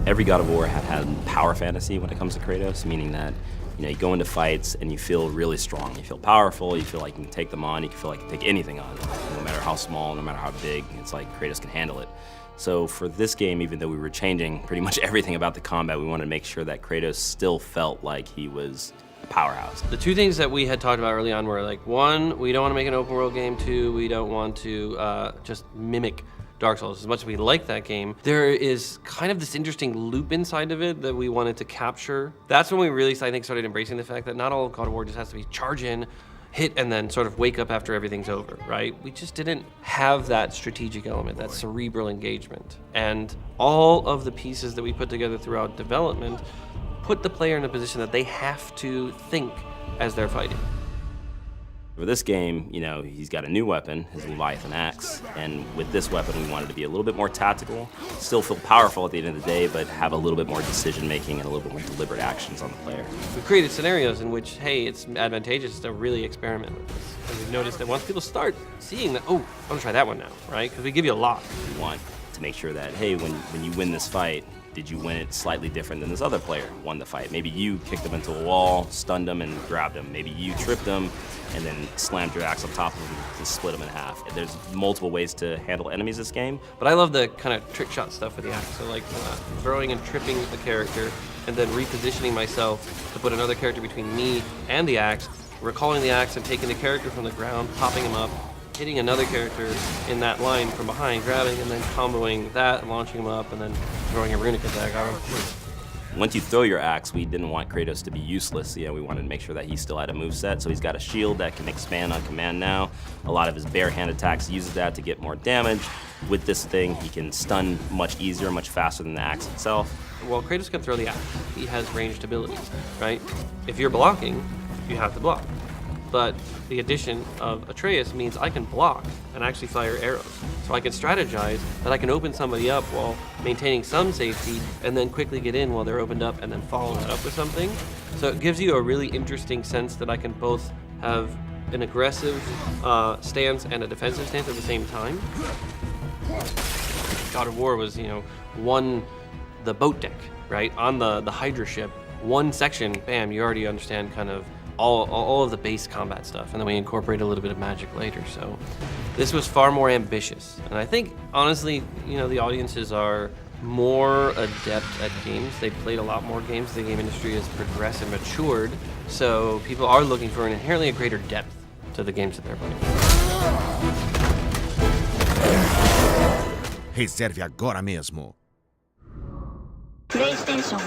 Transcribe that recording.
Every God of War had power fantasy when it comes to Kratos, meaning that you go into fights and you feel really strong. You feel powerful, you feel like you can take them on, you can feel like you can take anything on, no matter how small, no matter how big, it's like Kratos can handle it. So for this game, even though we were changing pretty much everything about the combat, we wanted to make sure that Kratos still felt like he was a powerhouse. The two things that we had talked about early on were like, one, we don't want to make an open world game. Two, we don't want to just mimic Dark Souls. As much as we like that game, there is kind of this interesting loop inside of it that we wanted to capture. That's when we really, I think, started embracing the fact that not all of God of War just has to be charge in, hit, and then sort of wake up after everything's over, right? We just didn't have that strategic element, that cerebral engagement. And all of the pieces that we put together throughout development put the player in a position that they have to think as they're fighting. For this game, he's got a new weapon, his Leviathan axe, and with this weapon we wanted to be a little bit more tactical, still feel powerful at the end of the day, but have a little bit more decision-making and a little bit more deliberate actions on the player. We created scenarios in which, hey, it's advantageous to really experiment with this. And we've noticed that once people start seeing that, oh, I'm gonna try that one now, right? Because we give you a lot. We want to make sure that, hey, when you win this fight, did you win it slightly different than this other player won the fight? Maybe you kicked him into a wall, stunned him, and grabbed him. Maybe you tripped him and then slammed your axe on top of him to split him in half. There's multiple ways to handle enemies this game. But I love the kind of trick shot stuff with the axe. So like throwing and tripping the character and then repositioning myself to put another character between me and the axe, recalling the axe and taking the character from the ground, popping him up, hitting another character in that line from behind, grabbing and then comboing that, launching him up, and then throwing a runic attack on him. Once you throw your axe, we didn't want Kratos to be useless. We wanted to make sure that he still had a moveset, so he's got a shield that can expand on command now. A lot of his bare hand attacks uses that to get more damage. With this thing, he can stun much easier, much faster than the axe itself. Well, Kratos can throw the axe. He has ranged abilities, right? If you're blocking, you have to block. But the addition of Atreus means I can block and actually fire arrows. So I can strategize that I can open somebody up while maintaining some safety and then quickly get in while they're opened up and then follow that up with something. So it gives you a really interesting sense that I can both have an aggressive stance and a defensive stance at the same time. God of War was, the boat deck, right? On the Hydra ship, one section, bam, you already understand kind of all of the base combat stuff, and then we incorporate a little bit of magic later. So this was far more ambitious, and I think honestly, the audiences are more adept at games. They've played a lot more games. The game industry has progressed and matured, so people are looking for an inherently greater depth to the games that they're playing. Reserve agora mesmo. PlayStation